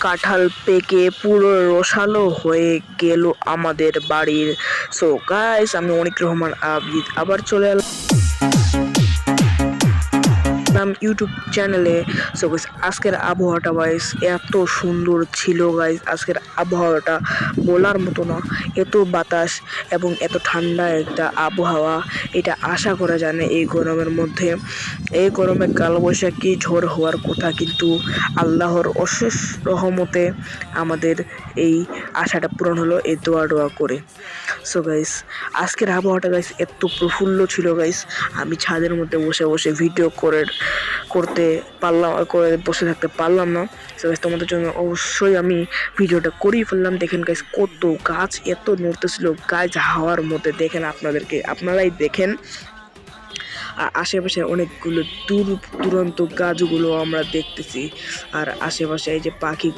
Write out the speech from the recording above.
কাঁঠাল পেকে পুরো রসালো হয়ে গেল আমাদের বাড়ির। সো গাইস, আমি অনিক রহমান আবিদ আবার চলে এলাম ইউটিউব চ্যানেলে। সো গাইস, আজকের আবহাওয়াটা গাইস এত সুন্দর ছিল গাইস, আজকের আবহাওয়াটা বলার মতো না। এত বাতাস এবং এত ঠান্ডা একটা আবহাওয়া, এটা আশা করা যায় না এই গরমের মধ্যে। এই গরমে কালবৈশাখী ঝড় হওয়ার কথা, কিন্তু আল্লাহর অশেষ রহমতে আমাদের এই আশাটা পূরণ হলো এই দোয়া করে। সো গাইস, আজকের আবহাওয়াটা গাইস এত প্রফুল্ল ছিল গাইস, আমি ছাদের মধ্যে বসে বসে ভিডিও করতে পারলাম, করে বসে থাকতে পারলাম না। সো গাইস, তোমাদের জন্য অবশ্যই আমি ভিডিওটা করেই ফেললাম। দেখেন গাইস, কত গাছ এত নড়তেছিল গাছ হাওয়ার মধ্যে, দেখেন আপনারাই দেখেন। আর আশেপাশে অনেকগুলো দূর দূরান্ত গাছগুলো আমরা দেখতেছি, আর আশেপাশে এই যে পাখি